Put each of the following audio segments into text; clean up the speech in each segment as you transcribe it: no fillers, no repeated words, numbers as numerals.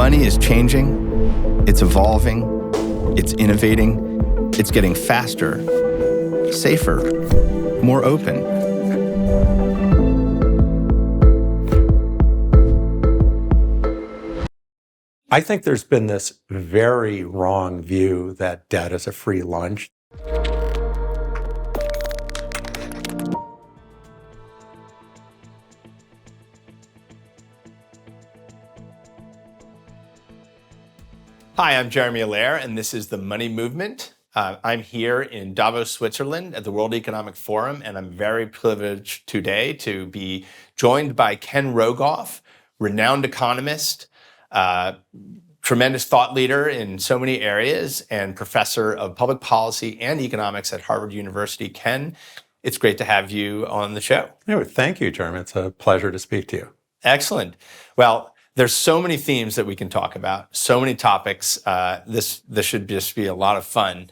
Money is changing, it's evolving, it's innovating, it's getting faster, safer, more open. I think there's been this very wrong view that debt is a free lunch. Hi, I'm Jeremy Allaire, and this is The Money Movement. I'm here in Davos, Switzerland at the World Economic Forum, and I'm very privileged today to be joined by Ken Rogoff, renowned economist, tremendous thought leader in so many areas, and professor of public policy and economics at Harvard University. Ken, it's great to have you on the show. Anyway, thank you, Jeremy. It's a pleasure to speak to you. Excellent. Well, there's so many themes that we can talk about, so many topics. This should just be a lot of fun.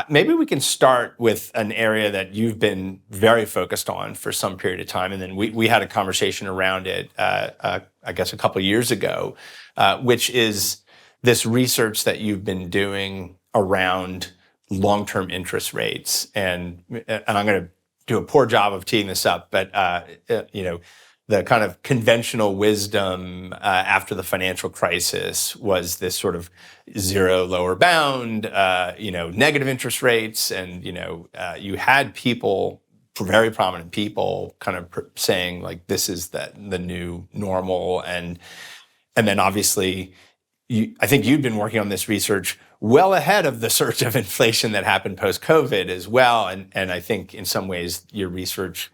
Maybe we can start with an area that you've been very focused on for some period of time, and then we had a conversation around it, I guess a couple of years ago, which is this research that you've been doing around long-term interest rates. And I'm going to do a poor job of teeing this up, but the kind of conventional wisdom after the financial crisis was this sort of zero lower bound, negative interest rates. And, you had people, very prominent people, kind of saying like, this is the new normal. And then obviously, I think you'd been working on this research well ahead of the surge of inflation that happened post-COVID as well. And I think in some ways your research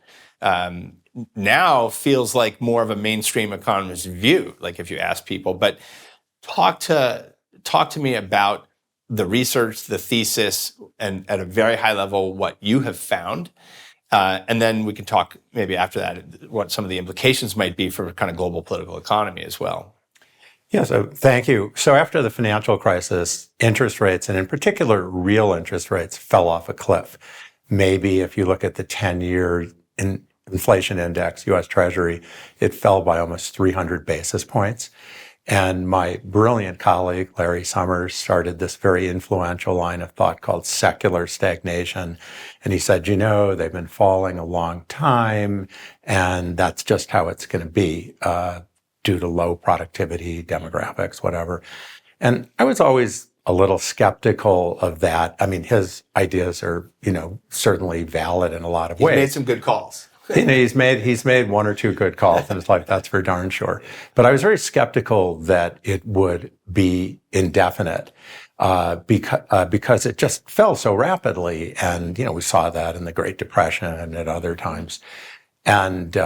now feels like more of a mainstream economist view, like if you ask people. But talk to me about the research, the thesis, and at a very high level, what you have found. And then we can talk maybe after that what some of the implications might be for kind of global political economy as well. Yeah, so thank you. So after the financial crisis, interest rates, and in particular, real interest rates, fell off a cliff. Maybe if you look at the 10-year inflation index, U.S. Treasury, it fell by almost 300 basis points. And my brilliant colleague, Larry Summers, started this very influential line of thought called secular stagnation. And he said, they've been falling a long time, and that's just how it's going to be due to low productivity, demographics, whatever. And I was always a little skeptical of that. I mean, his ideas are, certainly valid in a lot of ways. He made some good calls. He's made one or two good calls, and it's like, that's for darn sure. But I was very skeptical that it would be indefinite because it just fell so rapidly. And, we saw that in the Great Depression and at other times. And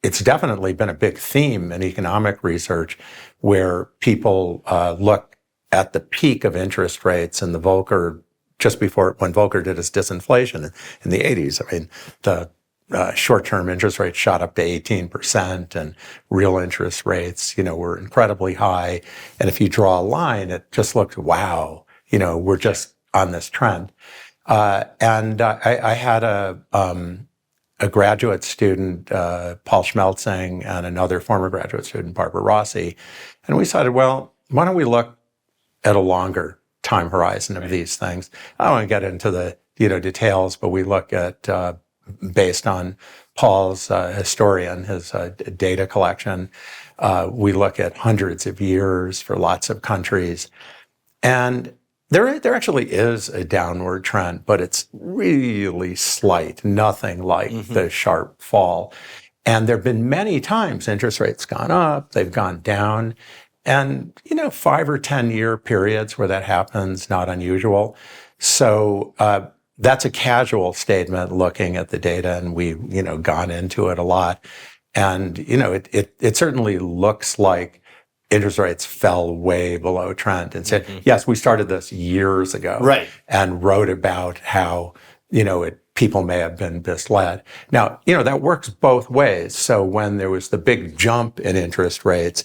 it's definitely been a big theme in economic research where people look at the peak of interest rates and the Volcker, just before when Volcker did his disinflation in the 80s. I mean, the short-term interest rates shot up to 18%, and real interest rates, were incredibly high. And if you draw a line, it just looks, wow, we're just on this trend. And I had a graduate student, Paul Schmelzing, and another former graduate student, Barbara Rossi, and we decided, well, why don't we look at a longer time horizon of these things? I don't want to get into the details, but we look at based on Paul's historian, his data collection. We look at hundreds of years for lots of countries, and there actually is a downward trend, but it's really slight, nothing like the sharp fall. And there have been many times interest rates gone up, they've gone down. And, 5 or 10 year periods where that happens, not unusual. So that's a casual statement looking at the data, and we've, gone into it a lot. And, it certainly looks like interest rates fell way below trend and said, yes, we started this years ago. Right. And wrote about how, people may have been misled. Now, that works both ways. So when there was the big jump in interest rates,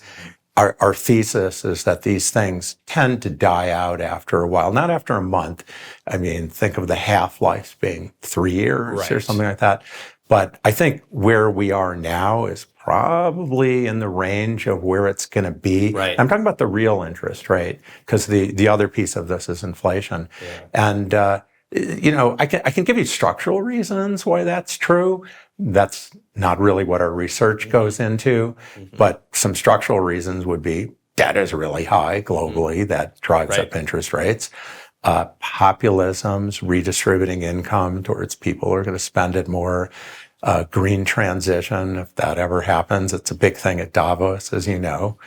our thesis is that these things tend to die out after a while, not after a month. I mean, think of the half-life being 3 years or something like that. But I think where we are now is probably in the range of where it's going to be. Right. I'm talking about the real interest rate, because the other piece of this is inflation. Yeah. And I can give you structural reasons why that's true. That's not really what our research goes into, but some structural reasons would be debt is really high globally. That drives up interest rates. Populism's redistributing income towards people who are going to spend it more. Green transition, if that ever happens, it's a big thing at Davos, as you know.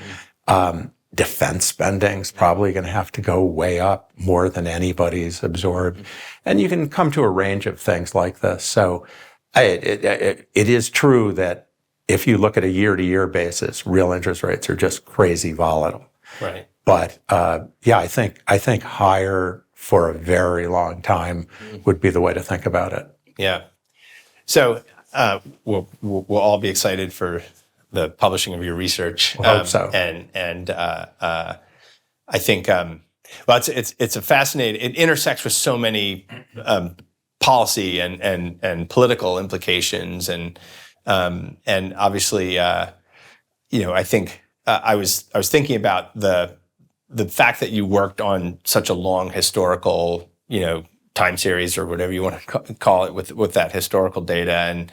Defense spending is probably going to have to go way up more than anybody's absorbed. And you can come to a range of things like this. So it is true that if you look at a year-to-year basis, real interest rates are just crazy volatile. Right. But I think higher for a very long time would be the way to think about it. Yeah. So we'll all be excited for the publishing of your research. I hope so. And I think it's a fascinating. It intersects with so many policy and political implications, and obviously, I think I was thinking about the fact that you worked on such a long historical, time series or whatever you want to call it with that historical data, and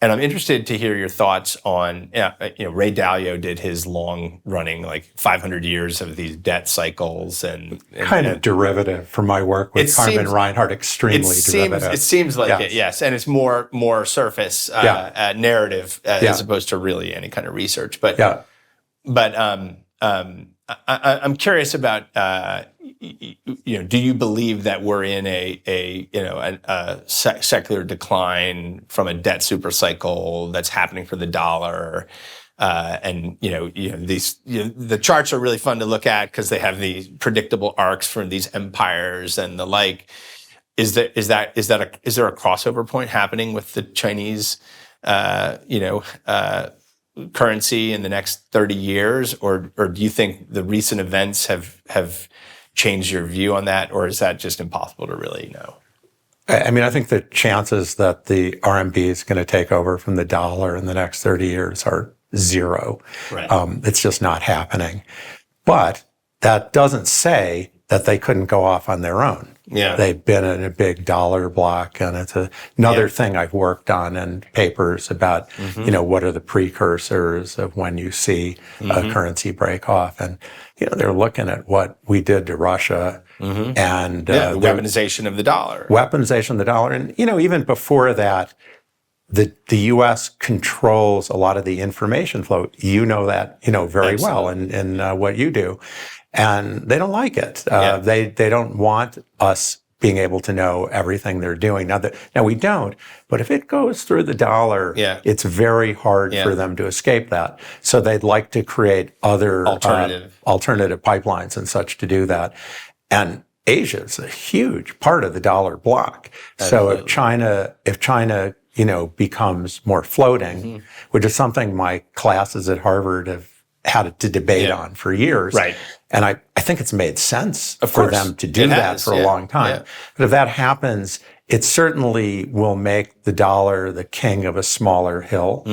I'm interested to hear your thoughts on, Ray Dalio did his long running, like 500 years of these debt cycles and kind of derivative from my work with Carmen Reinhart, extremely derivative. It seems like it, yes. And it's more surface narrative as opposed to really any kind of research. But I'm curious about, do you believe that we're in a secular decline from a debt supercycle that's happening for the dollar? The charts are really fun to look at because they have these predictable arcs for these empires and the like. Is there a crossover point happening with the Chinese, currency in the next 30 years, or do you think the recent events have changed your view on that, or is that just impossible to really know? I mean, I think the chances that the RMB is going to take over from the dollar in the next 30 years are zero. Right. It's just not happening. But that doesn't say that they couldn't go off on their own. Yeah. They've been in a big dollar block, and it's another thing I've worked on in papers about, what are the precursors of when you see a currency break off. And, they're looking at what we did to Russia and the weaponization of the dollar. Weaponization of the dollar. And, even before that, the U.S. controls a lot of the information flow. You know that, very well in what you do. And they don't like it. They don't want us being able to know everything they're doing. Now we don't, but if it goes through the dollar, it's very hard for them to escape that. So they'd like to create other alternative pipelines and such to do that. And Asia is a huge part of the dollar block. Absolutely. So if China, becomes more floating, which is something my classes at Harvard have had to debate on for years. Right. And I think it's made sense for them to do that for a long time. Yeah. But if that happens, it certainly will make the dollar the king of a smaller hill.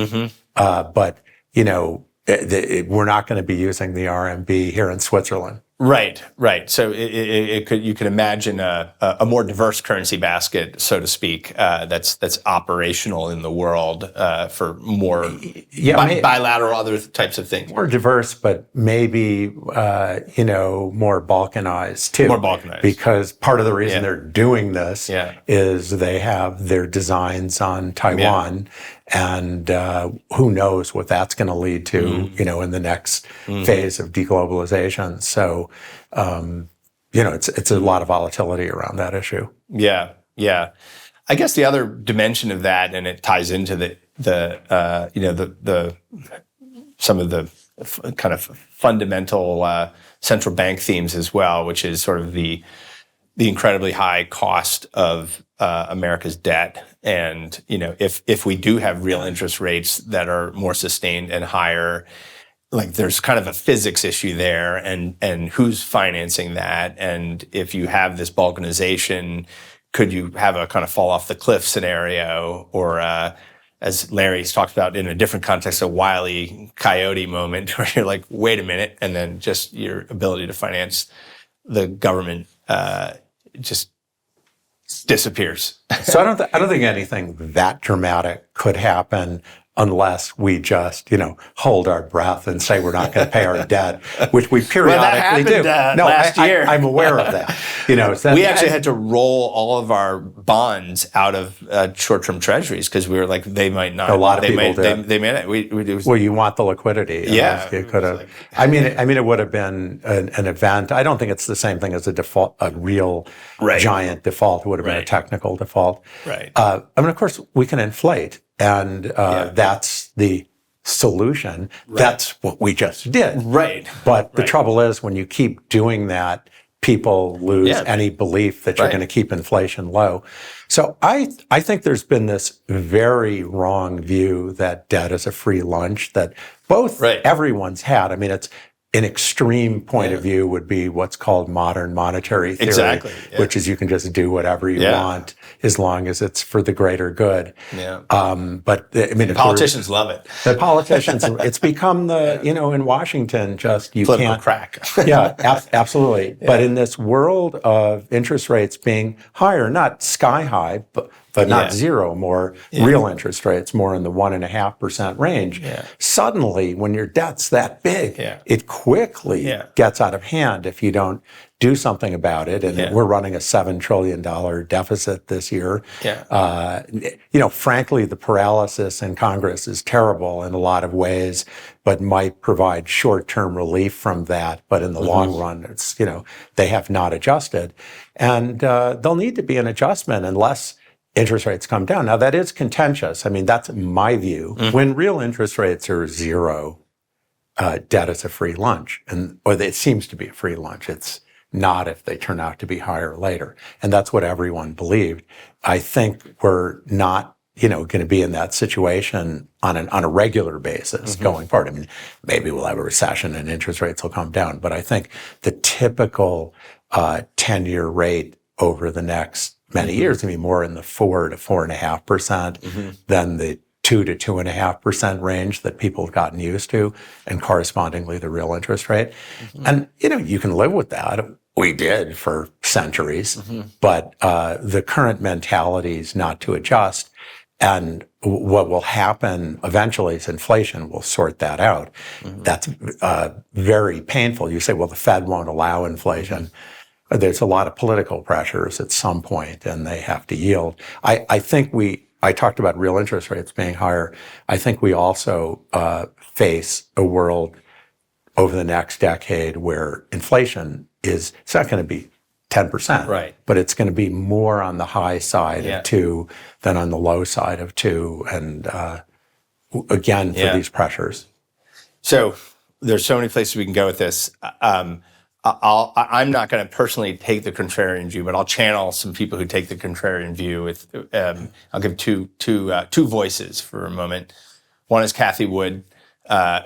But, we're not going to be using the RMB here in Switzerland. Right. So you can imagine a more diverse currency basket, so to speak, that's operational in the world for more bilateral other types of things. More diverse, but maybe more balkanized too. More balkanized, because part of the reason they're doing this is they have their designs on Taiwan, and who knows what that's going to lead to, in the next phase of deglobalization. So. It's a lot of volatility around that issue. Yeah. I guess the other dimension of that, and it ties into some of the kind of fundamental central bank themes as well, which is sort of the incredibly high cost of America's debt, and if we do have real interest rates that are more sustained and higher. Like there's kind of a physics issue there, and who's financing that, and if you have this balkanization, could you have a kind of fall off the cliff scenario, or as Larry's talked about in a different context, a Wile E. Coyote moment where you're like, wait a minute, and then just your ability to finance the government just disappears. So I don't think anything that dramatic could happen unless we just, hold our breath and say we're not going to pay our debt, which we periodically do. Last year. I'm aware of that. We actually had to roll all of our bonds out of short-term treasuries because we were like, they might not. A lot of people did. They may not. Well, you want the liquidity. Yeah. You could have. I mean, it would have been an event. I don't think it's the same thing as a default, a real giant default. It would have been a technical default. Right. Of course, we can inflate. And that's the solution. Right. That's what we just did. Right. But the trouble is, when you keep doing that, people lose any belief that you're going to keep inflation low. So I think there's been this very wrong view that debt is a free lunch that both everyone's had. I mean, it's an extreme point of view would be what's called modern monetary theory, which is you can just do whatever you want as long as it's for the greater good. Yeah. But I mean, politicians love it. The politicians, it's become the, in Washington, just you political can't. crack. Absolutely. Yeah. But in this world of interest rates being higher, not sky high, but not zero, more real interest rates, more in the 1.5% range. Yeah. Suddenly, when your debt's that big, it quickly gets out of hand if you don't do something about it. And we're running a $7 trillion deficit this year. Yeah. Frankly, the paralysis in Congress is terrible in a lot of ways, but might provide short-term relief from that. But in the long run, it's, they have not adjusted. And there'll need to be an adjustment unless interest rates come down. Now, that is contentious. I mean, that's my view. When real interest rates are zero, debt is a free lunch. Or it seems to be a free lunch. It's not if they turn out to be higher later. And that's what everyone believed. I think we're not, going to be in that situation on a regular basis going forward. I mean, maybe we'll have a recession and interest rates will come down. But I think the typical 10-year rate over the next many years, going to be more in the 4 to 4.5% than the 2 to 2.5% range that people have gotten used to, and correspondingly the real interest rate. And, you can live with that. We did for centuries, but the current mentality is not to adjust. And what will happen eventually is inflation will sort that out. That's very painful. You say, well, the Fed won't allow inflation. There's a lot of political pressures at some point, and they have to yield. I think I talked about real interest rates being higher. I think we also face a world over the next decade where inflation it's not going to be 10%, but it's going to be more on the high side of 2 than on the low side of 2, and again, for these pressures. So there's so many places we can go with this. I'm not going to personally take the contrarian view, but I'll channel some people who take the contrarian view. I'll give two voices for a moment. One is Cathie Wood,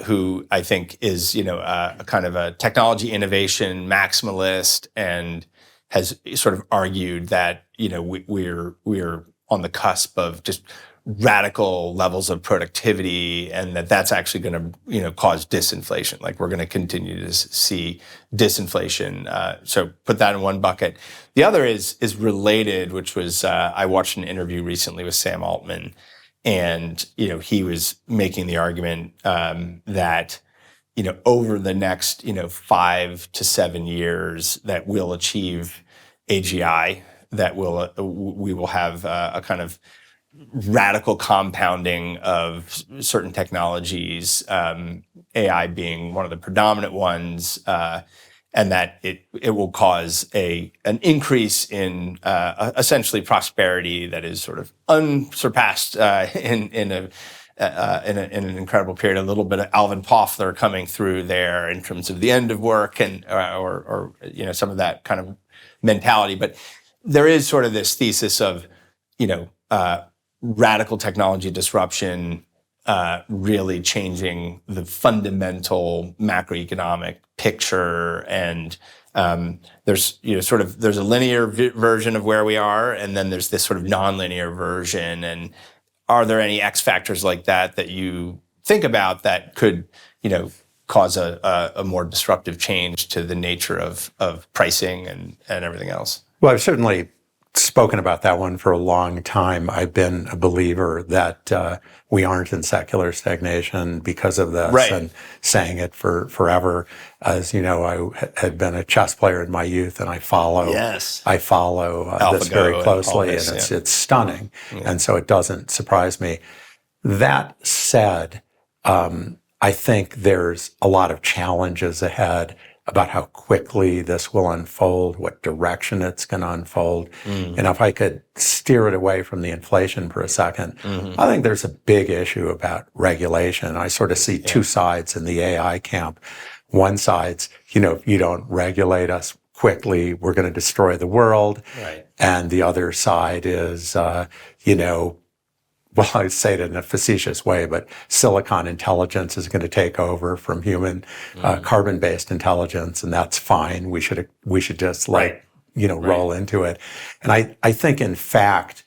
who I think is a kind of a technology innovation maximalist, and has sort of argued that we're on the cusp of just radical levels of productivity, and that's actually going to cause disinflation. Like, we're going to continue to see disinflation. So put that in one bucket. The other is related, which was I watched an interview recently with Sam Altman, and he was making the argument that over the next 5 to 7 years that we'll achieve AGI, that we will have a kind of radical compounding of certain technologies, AI being one of the predominant ones, and that it will cause an increase in essentially prosperity that is sort of unsurpassed in an incredible period. A little bit of Alvin Toffler coming through there in terms of the end of work and or some of that kind of mentality. But there is sort of this thesis of radical technology disruption really changing the fundamental macroeconomic picture, and there's there's a linear version of where we are, and then there's this sort of nonlinear version. And are there any X factors like that you think about that could cause a more disruptive change to the nature of pricing and everything else? Well, I've certainly spoken about that one for a long time. I've been a believer that we aren't in secular stagnation because of this, right, and saying it for forever. As you know, I had been a chess player in my youth, and I follow this very closely, and it's stunning, and so it doesn't surprise me. That said, I think there's a lot of challenges ahead about how quickly this will unfold, what direction it's going to unfold. And if I could steer it away from the inflation for a second, I think there's a big issue about regulation. I sort of see two sides in the AI camp. One side's, if you don't regulate us quickly, we're going to destroy the world. Right. And the other side is, well, I say it in a facetious way, but silicon intelligence is going to take over from human carbon-based intelligence, and that's fine. We should just roll into it. And I think, in fact,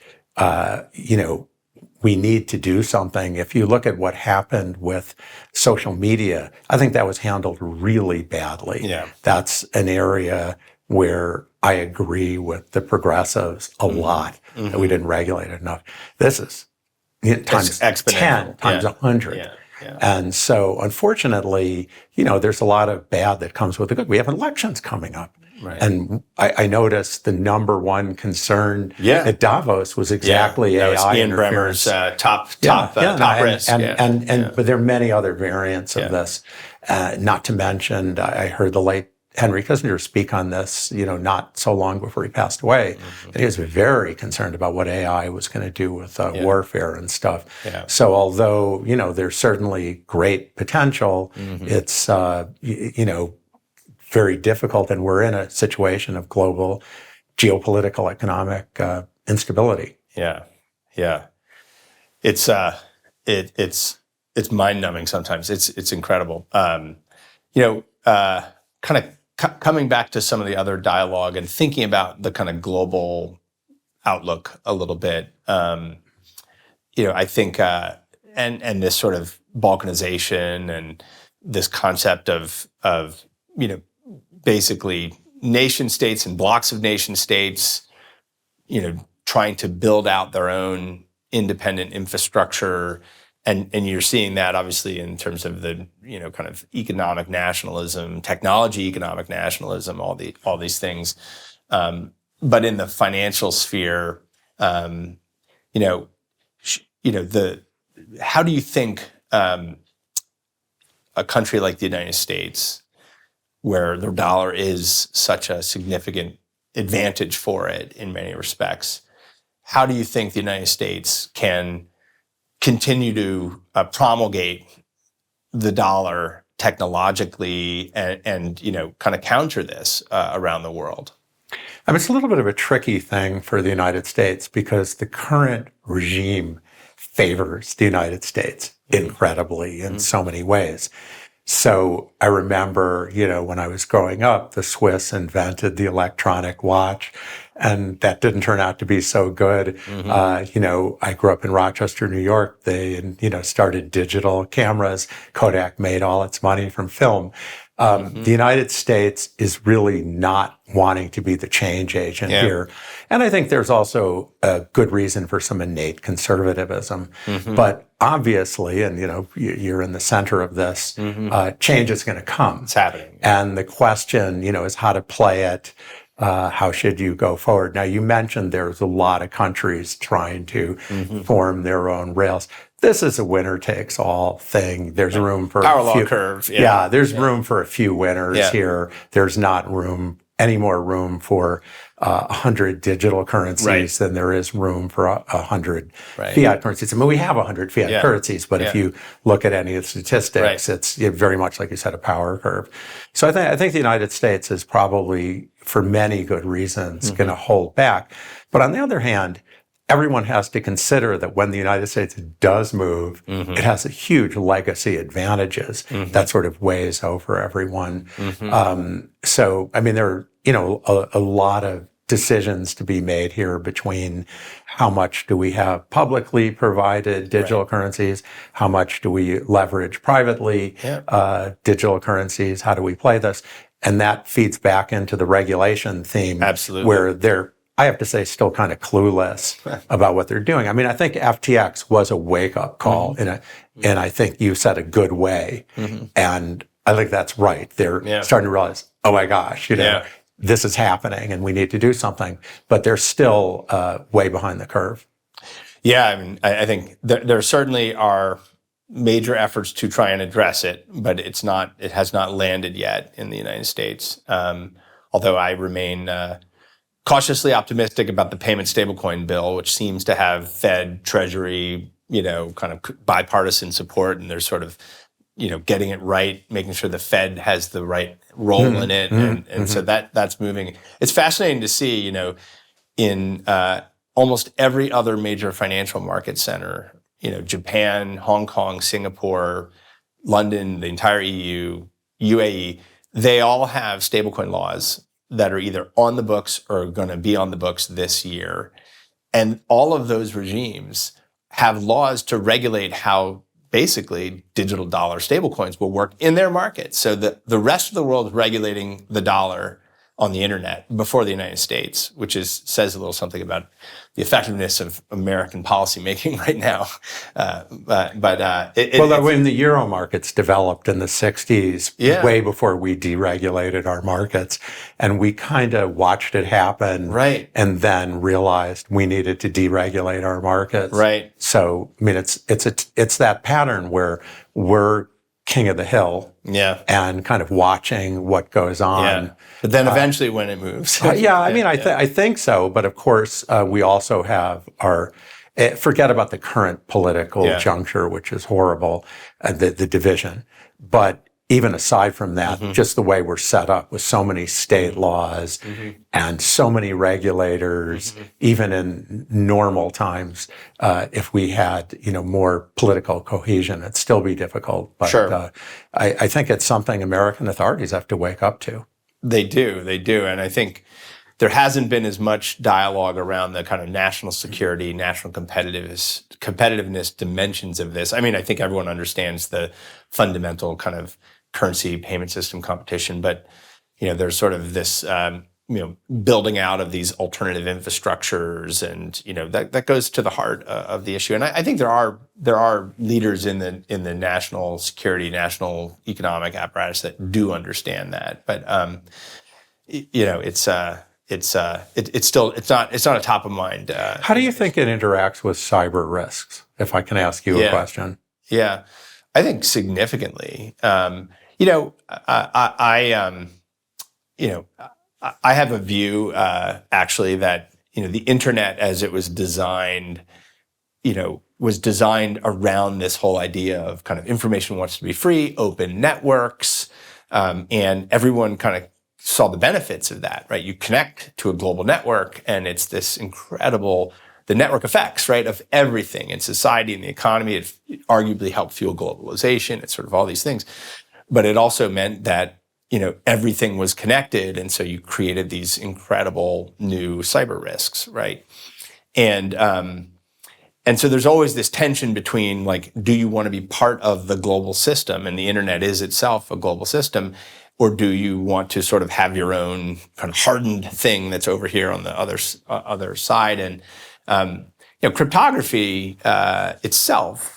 we need to do something. If you look at what happened with social media, I think that was handled really badly. Yeah. That's an area where I agree with the progressives a lot, that we didn't regulate it enough. This is times 10, times 100. Yeah. Yeah. And so, unfortunately, there's a lot of bad that comes with the good. We have elections coming up. Right. And I noticed the number one concern at Davos was exactly AI Ian interference. Bremmer's top risk. But there are many other variants of this. Not to mention, I heard the late Henry Kissinger speak on this, not so long before he passed away. And he was very concerned about what AI was going to do with warfare and stuff. Yeah. So although, there's certainly great potential, it's, very difficult. And we're in a situation of global geopolitical economic instability. Yeah. Yeah. It's mind-numbing sometimes. It's incredible. Kind of coming back to some of the other dialogue and thinking about the kind of global outlook a little bit, I think, and this sort of balkanization and this concept of basically nation states and blocks of nation states, trying to build out their own independent infrastructure. And you're seeing that obviously in terms of the kind of economic nationalism, technology economic nationalism, all these things. But in the financial sphere, how do you think a country like the United States, where the dollar is such a significant advantage for it in many respects, how do you think the United States can continue to promulgate the dollar technologically and kind of counter this around the world? I mean, it's a little bit of a tricky thing for the United States because the current regime favors the United States incredibly in so many ways. So I remember, when I was growing up, the Swiss invented the electronic watch, and that didn't turn out to be so good. I grew up in Rochester, New York. They, started digital cameras. Kodak made all its money from film. The United States is really not wanting to be the change agent here. And I think there's also a good reason for some innate conservatism. But obviously, and you're in the center of this, change is going to come. It's happening. And the question, is how to play it. How should you go forward? Now, you mentioned there's a lot of countries trying to form their own rails. This is a winner-takes-all thing. There's room for power law curve. There's room for a few winners here. There's not any more room for 100 digital currencies than there is room for 100 fiat currencies. I mean, we have 100 fiat currencies, but if you look at any of the statistics, it's very much, like you said, a power curve. So I think the United States is probably, for many good reasons, going to hold back. But on the other hand, everyone has to consider that when the United States does move, it has a huge legacy advantages that sort of weighs over everyone. So, I mean, there are, a lot of decisions to be made here between how much do we have publicly provided digital currencies, how much do we leverage privately digital currencies, how do we play this? And that feeds back into the regulation theme. Absolutely. Where they're, I have to say, still kind of clueless about what they're doing. I mean, I think FTX was a wake-up call, and I think you said a good way. And I think that's right. They're starting to realize, oh my gosh, this is happening and we need to do something. But they're still way behind the curve. Yeah, I mean, I think there certainly are major efforts to try and address it, but it has not landed yet in the United States. Although I remain cautiously optimistic about the payment stablecoin bill, which seems to have Fed, Treasury, kind of bipartisan support, and they're sort of, getting it right, making sure the Fed has the right role in it, and so that's moving. It's fascinating to see, in almost every other major financial market center, Japan, Hong Kong, Singapore, London, the entire EU, UAE, they all have stablecoin laws that are either on the books or going to be on the books this year. And all of those regimes have laws to regulate how basically digital dollar stablecoins will work in their market. So the rest of the world is regulating the dollar on the internet before the United States, which says a little something about the effectiveness of American policymaking right now. When the euro markets developed in the 60s, way before we deregulated our markets, and we kind of watched it happen, and then realized we needed to deregulate our markets. Right. So, I mean, it's that pattern where we're king of the hill, and kind of watching what goes on. But then eventually when it moves. I think so. But of course, we also have our, forget about the current political juncture, which is horrible, the division. But even aside from that, just the way we're set up with so many state laws and so many regulators, even in normal times, if we had, more political cohesion, it'd still be difficult. But I think it's something American authorities have to wake up to. They do. And I think there hasn't been as much dialogue around the kind of national security, national competitiveness dimensions of this. I mean, I think everyone understands the fundamental kind of currency payment system competition, but there's sort of this building out of these alternative infrastructures, and that goes to the heart of the issue. And I think there are leaders in the national security, national economic apparatus that do understand that, but it's not a top of mind. How do you think it interacts with cyber risks? If I can ask you a question. Yeah, I think significantly. I have a view, actually, that the internet, as it was designed, was designed around this whole idea of kind of information wants to be free, open networks, and everyone kind of saw the benefits of that, right? You connect to a global network, and it's this incredible, the network effects, right, of everything in society and the economy. It arguably helped fuel globalization. It's sort of all these things. But it also meant that, everything was connected. And so you created these incredible new cyber risks, right? And so there's always this tension between, like, do you want to be part of the global system? And the internet is itself a global system. Or do you want to sort of have your own kind of hardened thing that's over here on the other side? And, cryptography itself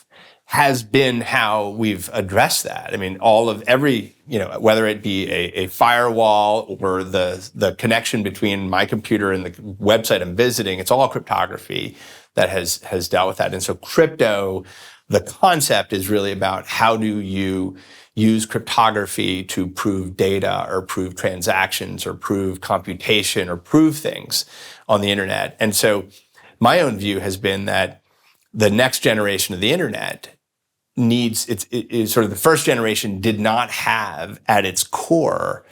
has been how we've addressed that. I mean, whether it be a firewall or the connection between my computer and the website I'm visiting, it's all cryptography that has dealt with that. And so crypto, the concept is really about how do you use cryptography to prove data or prove transactions or prove computation or prove things on the internet. And so my own view has been that the next generation of the internet it's sort of the first generation did not have at its core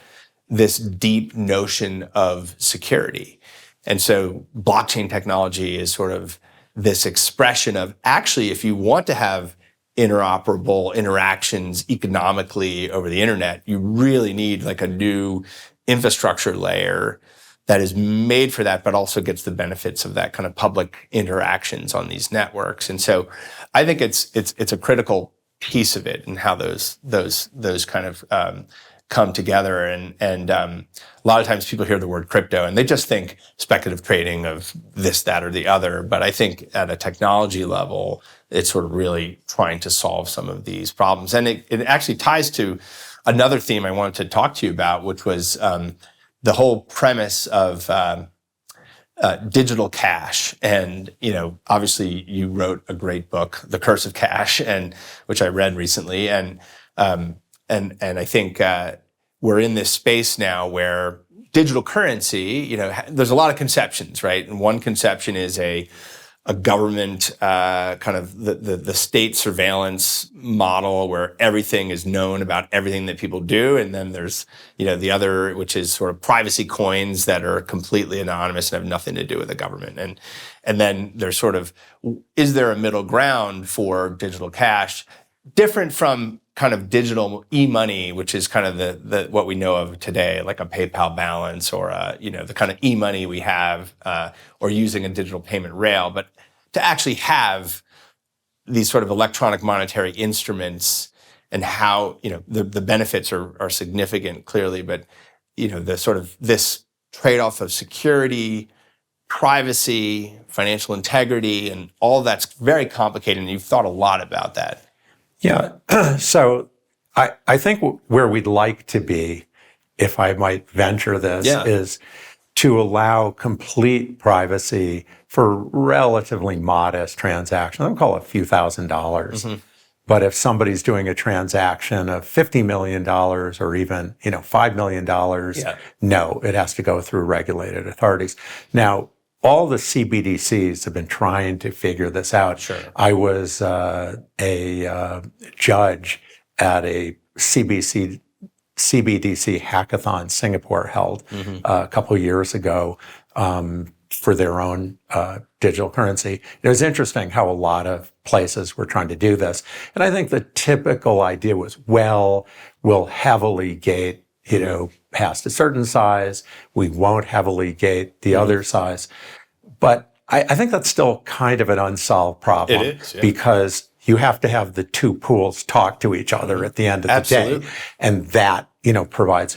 this deep notion of security. And so blockchain technology is sort of this expression of actually, if you want to have interoperable interactions economically over the internet, you really need like a new infrastructure layer that is made for that, but also gets the benefits of that kind of public interactions on these networks. And so I think it's a critical piece of it and how those kind of come together. And a lot of times people hear the word crypto and they just think speculative trading of this, that, or the other. But I think at a technology level, it's sort of really trying to solve some of these problems. And it actually ties to another theme I wanted to talk to you about, which was the whole premise of digital cash. And, obviously you wrote a great book, The Curse of Cash, and which I read recently. And I think we're in this space now where digital currency, there's a lot of conceptions, right? And one conception is a government kind of the state surveillance model where everything is known about everything that people do. And then there's, the other, which is sort of privacy coins that are completely anonymous and have nothing to do with the government. And then there's sort of, is there a middle ground for digital cash? Different from kind of digital e-money, which is kind of the what we know of today, like a PayPal balance or the kind of e-money we have, or using a digital payment rail. But to actually have these sort of electronic monetary instruments and how the benefits are significant clearly, but the sort of this trade-off of security, privacy, financial integrity, and all that's very complicated. And you've thought a lot about that. Yeah. So I think where we'd like to be, if I might venture this, is to allow complete privacy for relatively modest transactions. I'll call it a few $1,000s. Mm-hmm. But if somebody's doing a transaction of $50 million or even, $5 million, no, it has to go through regulated authorities. Now, all the CBDCs have been trying to figure this out. Sure. I was a judge at a CBDC hackathon Singapore held a couple of years ago for their own digital currency. It was interesting how a lot of places were trying to do this. And I think the typical idea was, well, we'll heavily gate past a certain size. We won't heavily gate the other size. But I think that's still kind of an unsolved problem. It is, because you have to have the two pools talk to each other at the end of the day. And that, provides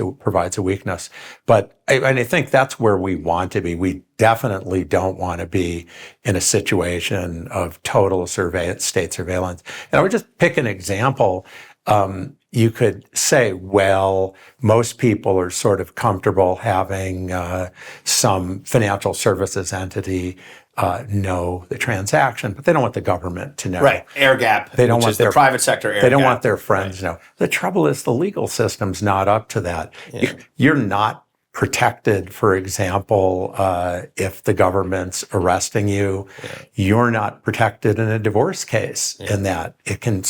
a weakness. But I think that's where we want to be. We definitely don't want to be in a situation of total state surveillance. And I would just pick an example. You could say, well, most people are sort of comfortable having some financial services entity know the transaction, but they don't want the government to know. Right, air gap. They don't which want is the private sector air They don't gap. want their friends to know. The trouble is the legal system's not up to that. Yeah. You're not protected, for example, if the government's arresting you. Yeah. You're not protected in a divorce case in that it can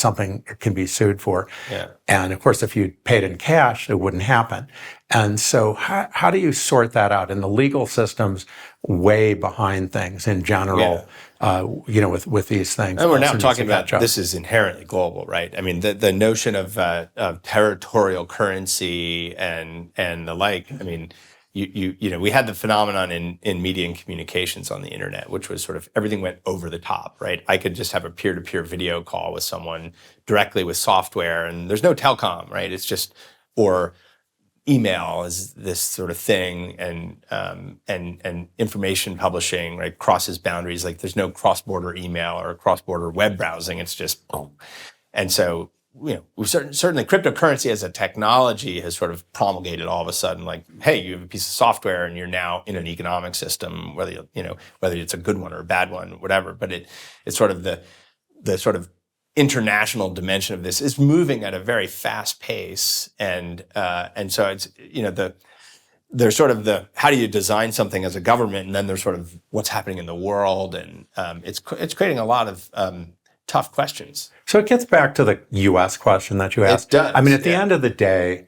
be sued for. Yeah. And of course, if you paid in cash, it wouldn't happen. And so how do you sort that out? And the legal system's way behind things in general, with these things. And we're now talking about this is inherently global, right? I mean, the notion of territorial currency and the like. I mean, we had the phenomenon in media and communications on the internet, which was sort of everything went over the top, right? I could just have a peer-to-peer video call with someone directly with software, and there's no telecom, right? It's just or email is this sort of thing, and information publishing, right, crosses boundaries. Like there's no cross-border email or cross-border web browsing. It's just boom. And so, certainly cryptocurrency as a technology has sort of promulgated all of a sudden, like, hey, you have a piece of software and you're now in an economic system, whether it's a good one or a bad one, whatever. But it's sort of the sort of international dimension of this is moving at a very fast pace, and so it's there's sort of the how do you design something as a government, and then there's sort of what's happening in the world, and it's creating a lot of tough questions. So it gets back to the U.S. question that you asked. It does. I mean, at the end of the day,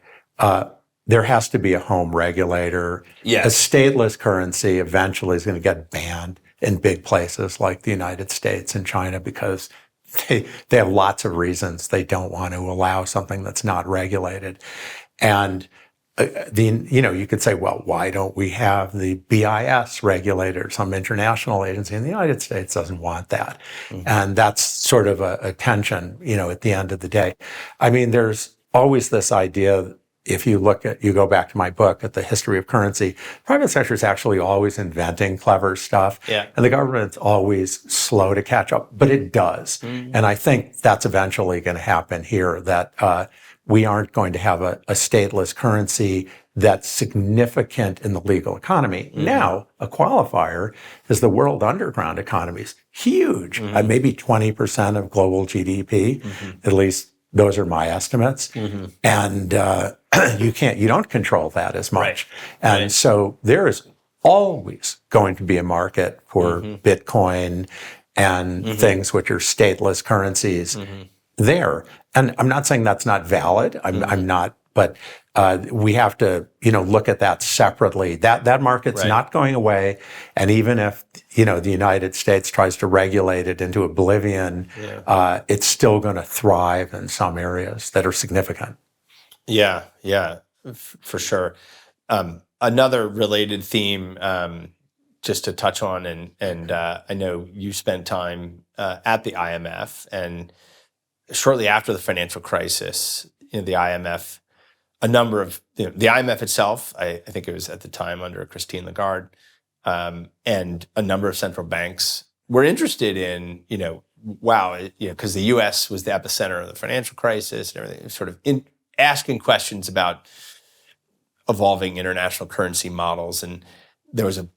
there has to be a home regulator. Yes. A stateless currency eventually is going to get banned in big places like the United States and China because they have lots of reasons they don't want to allow something that's not regulated. And you could say, well, why don't we have the BIS regulator, some international agency in the United States doesn't want that. Mm-hmm. And that's sort of a tension, at the end of the day. I mean, there's always this idea, if you go back to my book at the history of currency, private sector is actually always inventing clever stuff. Yeah. And the government's always slow to catch up, but it does. Mm-hmm. And I think that's eventually going to happen here, that, we aren't going to have a stateless currency that's significant in the legal economy. Mm-hmm. Now, a qualifier is the world underground economy is huge, maybe 20% of global GDP. Mm-hmm. At least those are my estimates. Mm-hmm. And you don't control that as much. Right. And so there is always going to be a market for Bitcoin and things which are stateless currencies there. And I'm not saying that's not valid. I'm not, but we have to, look at that separately. That market's not going away. And even if, the United States tries to regulate it into oblivion, it's still going to thrive in some areas that are significant. Yeah, for sure. Another related theme, just to touch on, and I know you spent time at the IMF, and shortly after the financial crisis, the IMF, a number of, the IMF itself, I think it was at the time under Christine Lagarde, and a number of central banks were interested in, because the U.S. was the epicenter of the financial crisis and everything, sort of asking questions about evolving international currency models. And there was a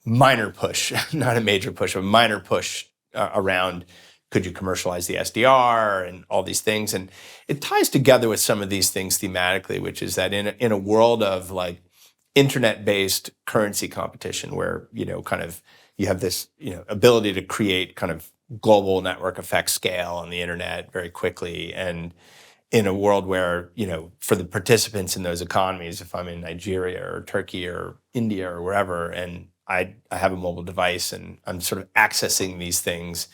minor push, not a major push, a minor push around, could you commercialize the SDR and all these things? And it ties together with some of these things thematically, which is that in a world of like internet-based currency competition where, you have this, ability to create kind of global network effect scale on the internet very quickly. And in a world where, for the participants in those economies, if I'm in Nigeria or Turkey or India or wherever, and I have a mobile device and I'm sort of accessing these things,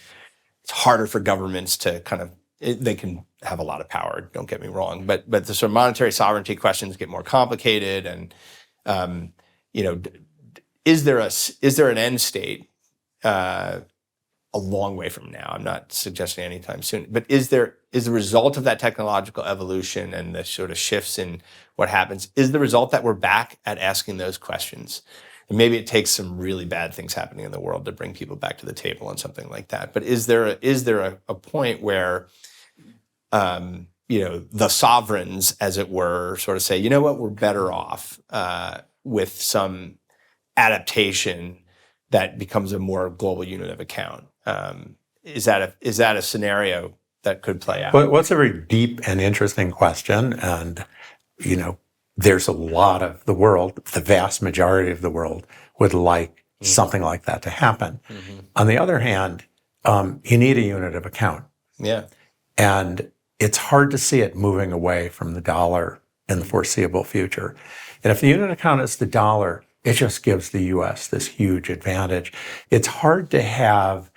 it's harder for governments to they can have a lot of power, don't get me wrong, but the sort of monetary sovereignty questions get more complicated. And, is there an end state a long way from now? I'm not suggesting anytime soon, but is the result of that technological evolution and the sort of shifts in what happens, is the result that we're back at asking those questions? And maybe it takes some really bad things happening in the world to bring people back to the table on something like that. But is there a point where, the sovereigns, as it were, sort of say, you know what, we're better off with some adaptation that becomes a more global unit of account? Is that a scenario that could play out? Well, it's a very deep and interesting question, and there's a lot of the world, the vast majority of the world, would like something like that to happen. Mm-hmm. On the other hand, you need a unit of account. Yeah. And it's hard to see it moving away from the dollar in the foreseeable future. And if the unit account is the dollar, it just gives the U.S. this huge advantage. It's hard to have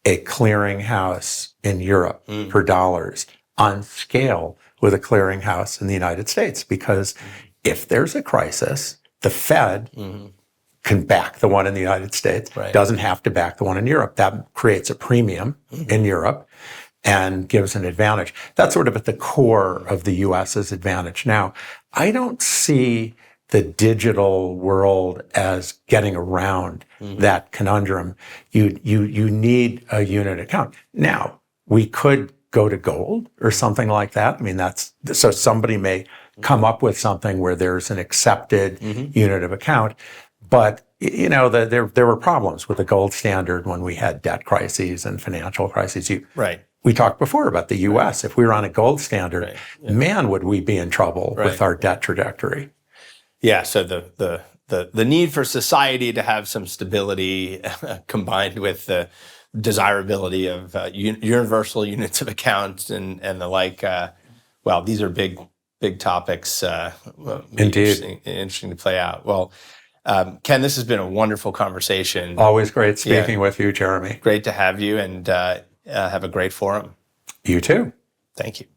a clearinghouse in Europe for dollars on scale with a clearinghouse in the United States, because if there's a crisis, the Fed can back the one in the United States, doesn't have to back the one in Europe. That creates a premium in Europe and gives an advantage. That's sort of at the core of the US's advantage. Now, I don't see the digital world as getting around that conundrum. You need a unit account. Now, we could go to gold or something like that. I mean, so somebody may come up with something where there's an accepted unit of account. But, there were problems with the gold standard when we had debt crises and financial crises. We talked before about the U.S. If we were on a gold standard, man, would we be in trouble with our debt trajectory. Yeah, so the need for society to have some stability combined with the desirability of universal units of account and the like. These are big topics. Indeed, interesting to play out. Well, Ken, this has been a wonderful conversation. Always great speaking with you, Jeremy. Great to have you, and have a great forum. You too. Thank you.